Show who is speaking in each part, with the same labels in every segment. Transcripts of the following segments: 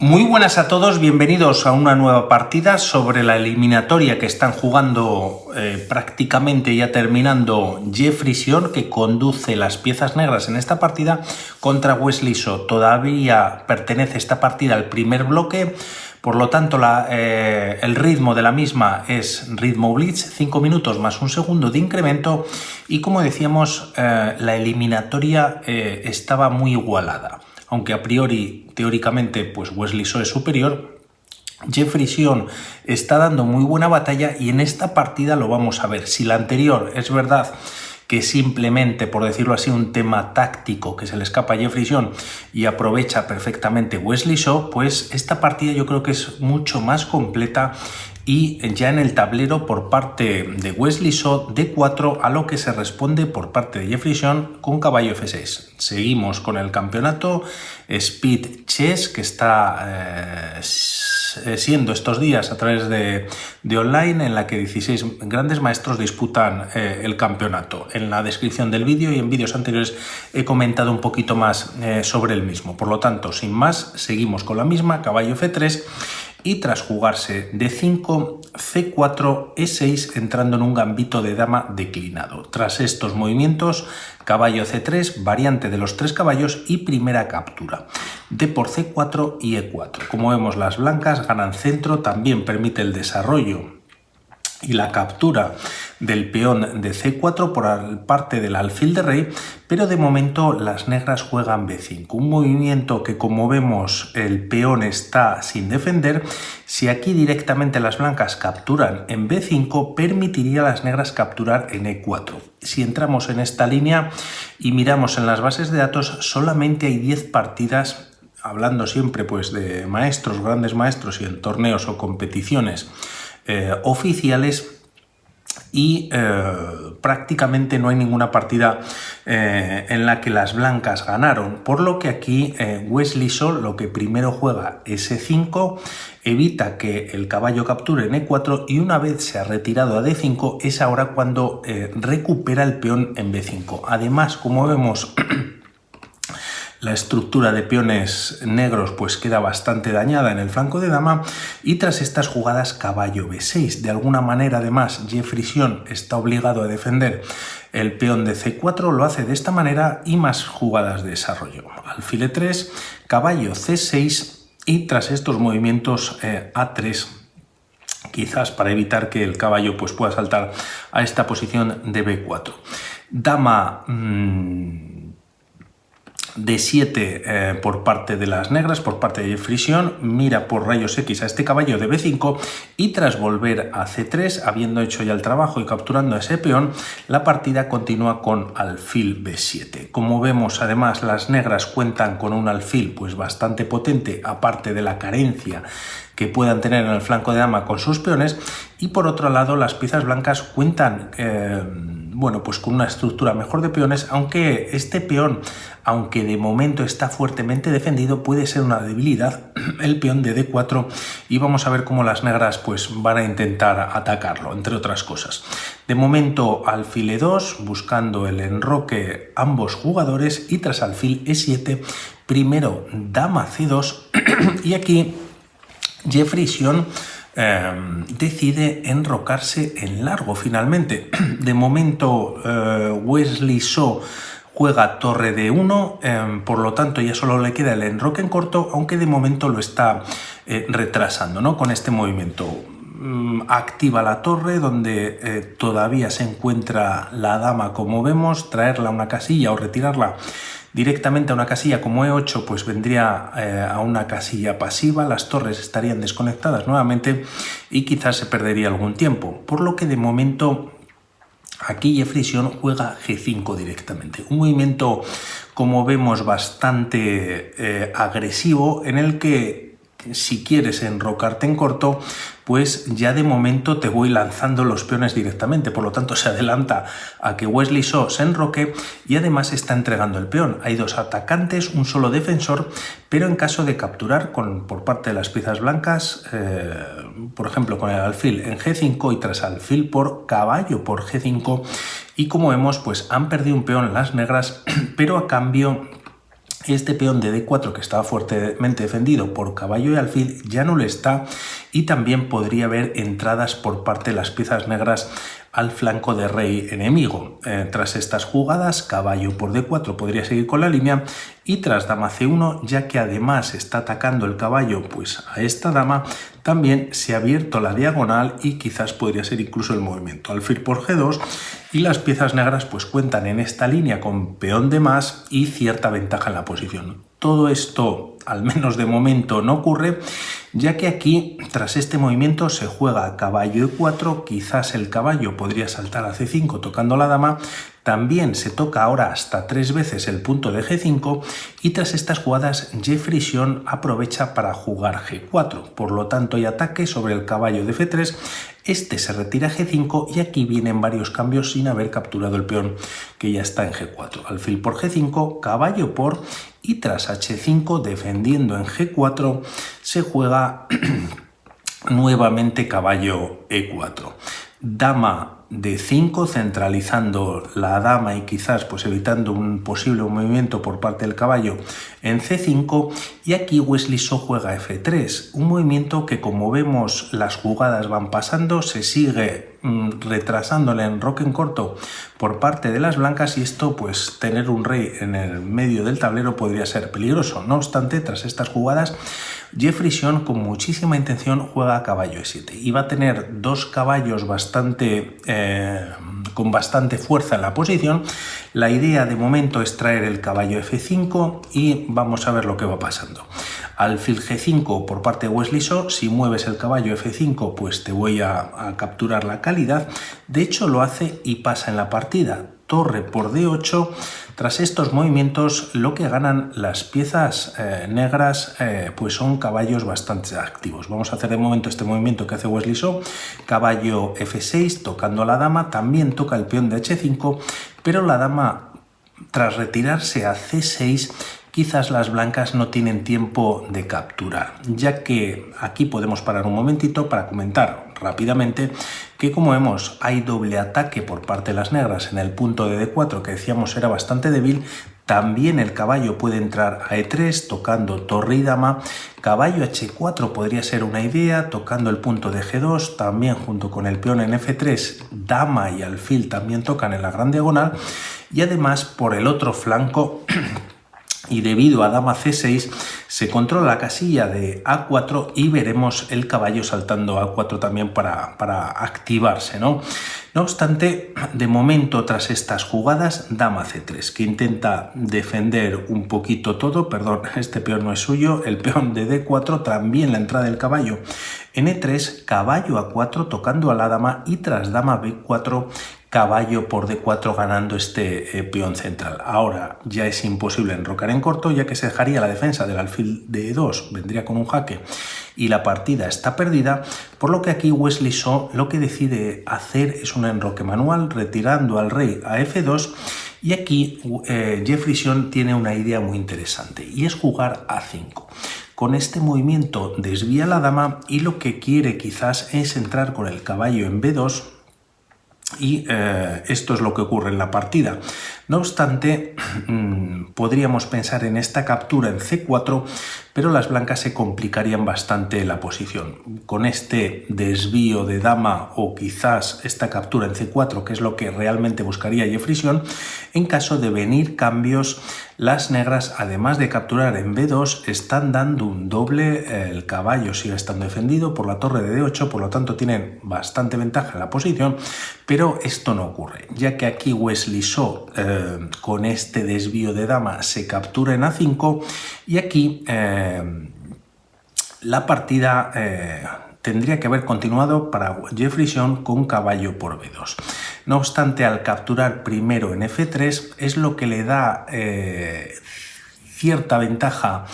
Speaker 1: Muy buenas a todos, bienvenidos a una nueva partida sobre la eliminatoria que están jugando prácticamente ya terminando Jeffrey Sion, que conduce las piezas negras en esta partida contra Wesley So. Todavía pertenece esta partida al primer bloque, por lo tanto el ritmo de la misma es ritmo blitz, 5 minutos más un segundo de incremento, y como decíamos la eliminatoria estaba muy igualada. Aunque a priori, teóricamente, pues Wesley So es superior, Jeffrey Sion está dando muy buena batalla y en esta partida lo vamos a ver. Si la anterior es verdad que simplemente, por decirlo así, un tema táctico que se le escapa a Jeffrey Sion y aprovecha perfectamente Wesley So, pues esta partida yo creo que es mucho más completa y ya en el tablero por parte de Wesley So D4 a lo que se responde por parte de Jeffrey Sion con caballo F6. Seguimos con el campeonato Speed Chess que está siendo estos días a través de online, en la que 16 grandes maestros disputan el campeonato. En la descripción del vídeo y en vídeos anteriores he comentado un poquito más sobre el mismo. Por lo tanto, sin más, seguimos con la misma, caballo F3, y tras jugarse D5, C4, E6, entrando en un gambito de dama declinado. Tras estos movimientos, caballo C3, variante de los tres caballos y primera captura. D por C4 y E4. Como vemos, las blancas ganan centro, también permite el desarrollo y la captura del peón de C4 por parte del alfil de rey, pero de momento las negras juegan B5, un movimiento que, como vemos, el peón está sin defender. Si aquí directamente las blancas capturan en B5, permitiría a las negras capturar en E4. Si entramos en esta línea y miramos en las bases de datos, solamente hay 10 partidas, hablando siempre pues de maestros, grandes maestros y en torneos o competiciones oficiales, y prácticamente no hay ninguna partida en la que las blancas ganaron, por lo que aquí Wesley So lo que primero juega es E5, evita que el caballo capture en E4 y una vez se ha retirado a D5 es ahora cuando recupera el peón en B5. Además, como vemos, la estructura de peones negros pues queda bastante dañada en el flanco de dama, y tras estas jugadas caballo B6. De alguna manera, además, Jeffrey Sion está obligado a defender el peón de C4, lo hace de esta manera, y más jugadas de desarrollo. Alfil E3, caballo C6 y tras estos movimientos A3, quizás para evitar que el caballo pues pueda saltar a esta posición de B4. Dama D7 por parte de las negras, por parte de Jeffrey Sion, mira por rayos X a este caballo de B5 y tras volver a C3, habiendo hecho ya el trabajo y capturando a ese peón, la partida continúa con alfil B7. Como vemos, además, las negras cuentan con un alfil pues bastante potente, aparte de la carencia que puedan tener en el flanco de dama con sus peones, y por otro lado las piezas blancas cuentan bueno, pues con una estructura mejor de peones, aunque este peón, aunque de momento está fuertemente defendido, puede ser una debilidad el peón de D4, y vamos a ver cómo las negras pues van a intentar atacarlo, entre otras cosas. De momento alfil E2, buscando el enroque ambos jugadores, y tras alfil E7, primero dama C2, y aquí Jeffrey Sion decide enrocarse en largo finalmente. De momento Wesley So juega torre D1, por lo tanto ya solo le queda el enroque en corto, aunque de momento lo está retrasando, ¿no? Con este movimiento activa la torre, donde todavía se encuentra la dama, como vemos. Traerla a una casilla o retirarla directamente a una casilla como E8 pues vendría a una casilla pasiva, las torres estarían desconectadas nuevamente y quizás se perdería algún tiempo, por lo que de momento aquí Jeffrey Sion juega G5 directamente. Un movimiento, como vemos, bastante agresivo, en el que si quieres enrocarte en corto, pues ya de momento te voy lanzando los peones directamente. Por lo tanto, se adelanta a que Wesley So se enroque y además está entregando el peón. Hay dos atacantes, un solo defensor, pero en caso de capturar por parte de las piezas blancas, por ejemplo con el alfil en G5 y tras alfil por caballo por G5, y como vemos pues han perdido un peón las negras, pero a cambio Este peón de D4 que estaba fuertemente defendido por caballo y alfil ya no lo está, y también podría haber entradas por parte de las piezas negras al flanco de rey enemigo. Tras estas jugadas, caballo por D4 podría seguir con la línea, y tras dama C1, ya que además está atacando el caballo pues a esta dama, también se ha abierto la diagonal y quizás podría ser incluso el movimiento alfil por G2, y las piezas negras pues cuentan en esta línea con peón de más y cierta ventaja en la posición. Todo esto, al menos de momento, no ocurre, ya que aquí, tras este movimiento, se juega caballo E4, quizás el caballo podría saltar a C5 tocando la dama, también se toca ahora hasta 3 veces el punto de G5, y tras estas jugadas Jeffrey Sion aprovecha para jugar G4, por lo tanto hay ataque sobre el caballo de F3, este se retira a G5 y aquí vienen varios cambios sin haber capturado el peón que ya está en G4. Alfil por G5, caballo por, y tras H5 defendiendo en G4 se juega nuevamente caballo E4. Dama D5 centralizando la dama y quizás pues evitando un posible movimiento por parte del caballo en C5, y aquí Wesley So juega F3, un movimiento que, como vemos las jugadas van pasando, se sigue retrasando el enroque en corto por parte de las blancas, y esto pues tener un rey en el medio del tablero podría ser peligroso. No obstante, tras estas jugadas Jeffrey Sion con muchísima intención juega caballo E7 y va a tener dos caballos con bastante fuerza en la posición. La idea de momento es traer el caballo F5 y vamos a ver lo que va pasando. Alfil G5 por parte de Wesley So, si mueves el caballo F5 pues te voy a capturar la calidad. De hecho lo hace y pasa en la partida. Torre por D8. Tras estos movimientos lo que ganan las piezas negras pues son caballos bastante activos. Vamos a hacer de momento este movimiento que hace Wesley So. Caballo F6 tocando a la dama, también toca el peón de H5, pero la dama tras retirarse a C6 quizás las blancas no tienen tiempo de capturar, ya que aquí podemos parar un momentito para comentar rápidamente que, como vemos, hay doble ataque por parte de las negras en el punto de D4 que decíamos era bastante débil. También el caballo puede entrar a E3 tocando torre y dama, caballo H4 podría ser una idea tocando el punto de G2, también junto con el peón en F3, dama y alfil también tocan en la gran diagonal, y además por el otro flanco y debido a dama C6 se controla la casilla de A4 y veremos el caballo saltando a A4 también para activarse, ¿no? No obstante, de momento tras estas jugadas, dama C3 que intenta defender un poquito todo, perdón, este peón no es suyo, el peón de D4, también la entrada del caballo en E3, caballo A4 tocando a la dama y tras dama B4 caballo por D4 ganando este peón central. Ahora ya es imposible enrocar en corto, ya que se dejaría la defensa del alfil de E2, vendría con un jaque y la partida está perdida, por lo que aquí Wesley So lo que decide hacer es un enroque manual retirando al rey a F2, y aquí Jeffrey Sion tiene una idea muy interesante y es jugar A5. Con este movimiento desvía la dama y lo que quiere quizás es entrar con el caballo en B2, y esto es lo que ocurre en la partida. No obstante, podríamos pensar en esta captura en C4, pero las blancas se complicarían bastante la posición. Con este desvío de dama o quizás esta captura en C4, que es lo que realmente buscaría Jeffrey Sion, en caso de venir cambios, las negras, además de capturar en B2, están dando un doble, el caballo sigue estando defendido por la torre de D8, por lo tanto tienen bastante ventaja en la posición, pero esto no ocurre, ya que aquí Wesley So con este desvío de dama se captura en A5 y aquí la partida tendría que haber continuado para Jeffrey Sion con caballo por B2. No obstante, al capturar primero en F3 es lo que le da cierta ventaja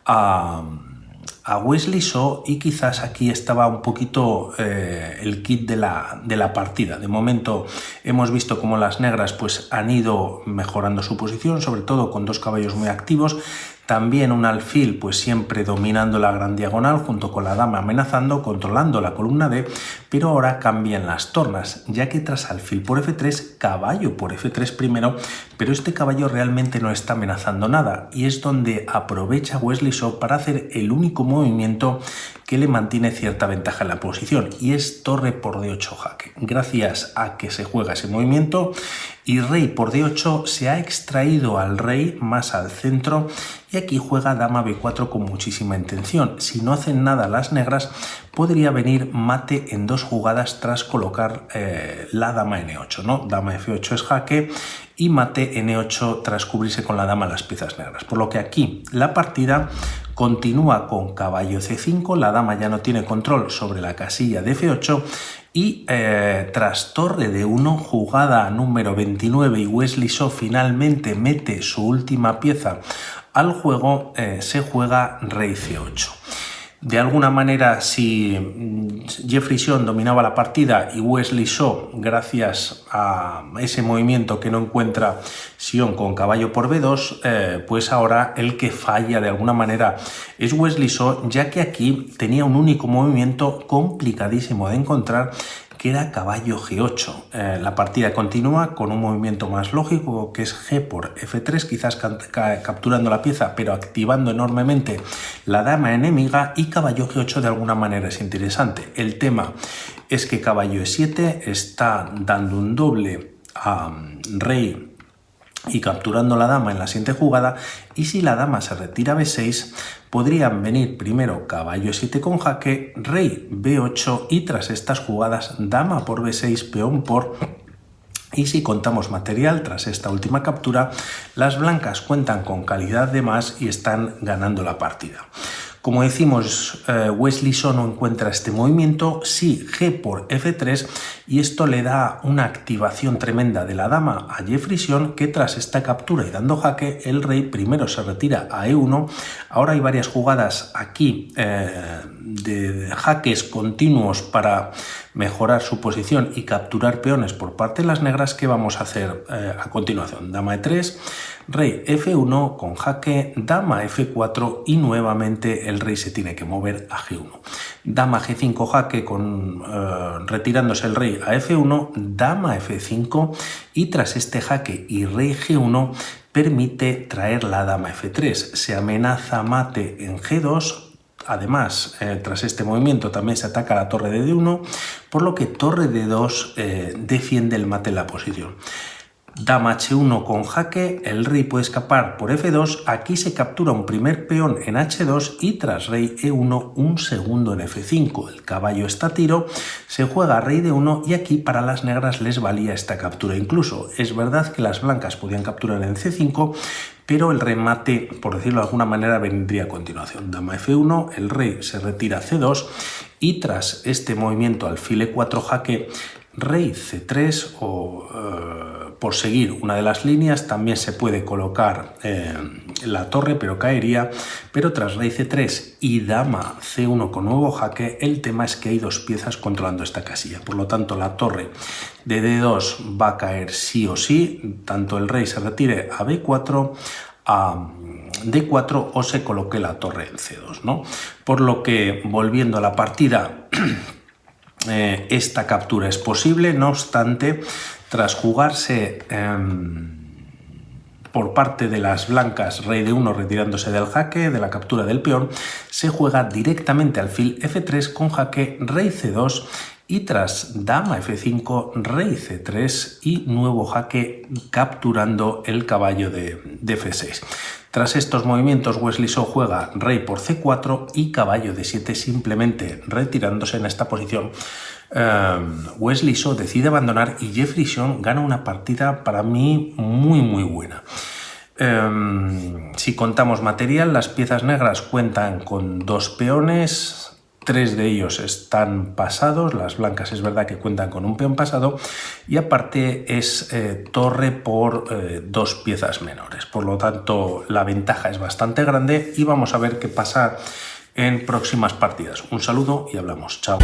Speaker 1: a Wesley So, y quizás aquí estaba un poquito el kit de la partida. De momento hemos visto cómo las negras pues han ido mejorando su posición, sobre todo con dos caballos muy activos. También un alfil pues siempre dominando la gran diagonal junto con la dama amenazando, controlando la columna D, pero ahora cambian las tornas, ya que tras alfil por F3, caballo por F3 primero, pero este caballo realmente no está amenazando nada y es donde aprovecha Wesley So para hacer el único movimiento que le mantiene cierta ventaja en la posición y es torre por D8 jaque. Gracias a que se juega ese movimiento y rey por D8 se ha extraído al rey más al centro y aquí juega dama B4 con muchísima intención. Si no hacen nada las negras podría venir mate en dos jugadas tras colocar la dama N8, ¿no? Dama F8 es jaque y mate N8 tras cubrirse con la dama las piezas negras. Por lo que aquí la partida continúa con caballo C5, la dama ya no tiene control sobre la casilla de F8 y tras torre D1, jugada número 29 y Wesley So finalmente mete su última pieza al juego, se juega rey C8. De alguna manera, si Jeffrey Sion dominaba la partida y Wesley So, gracias a ese movimiento que no encuentra Sion con caballo por B2, pues ahora el que falla de alguna manera es Wesley So, ya que aquí tenía un único movimiento complicadísimo de encontrar, que era caballo G8. La partida continúa con un movimiento más lógico que es G por F3, quizás capturando la pieza pero activando enormemente la dama enemiga, y caballo G8 de alguna manera es interesante. El tema es que caballo E7 está dando un doble a rey y capturando la dama en la siguiente jugada, y si la dama se retira a B6 podrían venir primero caballo E7 con jaque, rey B8 y tras estas jugadas dama por B6, peón por... Y si contamos material tras esta última captura, las blancas cuentan con calidad de más y están ganando la partida. Como decimos, Wesley So no encuentra este movimiento, sí G por F3, y esto le da una activación tremenda de la dama a Jeffrey Sion, que tras esta captura y dando jaque, el rey primero se retira a E1. Ahora hay varias jugadas aquí de jaques continuos para mejorar su posición y capturar peones por parte de las negras. Que vamos a hacer a continuación? Dama E3, rey F1 con jaque, dama F4 y nuevamente el rey se tiene que mover a G1. Dama G5 jaque con retirándose el rey a F1, dama F5 y tras este jaque y rey G1 permite traer la dama F3. Se amenaza mate en G2. Además, tras este movimiento también se ataca la torre de D1, por lo que torre D2 defiende el mate en la posición. Dama H1 con jaque, el rey puede escapar por F2, aquí se captura un primer peón en H2 y tras rey E1 un segundo en F5. El caballo está a tiro, se juega rey D1 y aquí para las negras les valía esta captura. Incluso es verdad que las blancas podían capturar en C5, pero el remate, por decirlo de alguna manera, vendría a continuación. Dama F1, el rey se retira a C2 y tras este movimiento alfil E4 jaque, rey C3 o por seguir una de las líneas también se puede colocar la torre, pero caería. Pero tras rey C3 y dama C1 con nuevo jaque, el tema es que hay dos piezas controlando esta casilla. Por lo tanto, la torre de D2 va a caer sí o sí, tanto el rey se retire a B4, a D4 o se coloque la torre en C2, ¿no? Por lo que, volviendo a la partida, esta captura es posible. No obstante, tras jugarse por parte de las blancas rey D1 retirándose del jaque, de la captura del peón, se juega directamente alfil F3 con jaque, rey C2 y tras dama F5, rey C3 y nuevo jaque capturando el caballo de F6. Tras estos movimientos, Wesley So juega rey por C4 y caballo D7, simplemente retirándose en esta posición. Wesley So decide abandonar y Jeffrey Sion gana una partida para mí muy buena. Si contamos material, las piezas negras cuentan con dos peones. 3 de ellos están pasados, las blancas es verdad que cuentan con un peón pasado y aparte es torre por 2 piezas menores. Por lo tanto, la ventaja es bastante grande y vamos a ver qué pasa en próximas partidas. Un saludo y hablamos. Chao.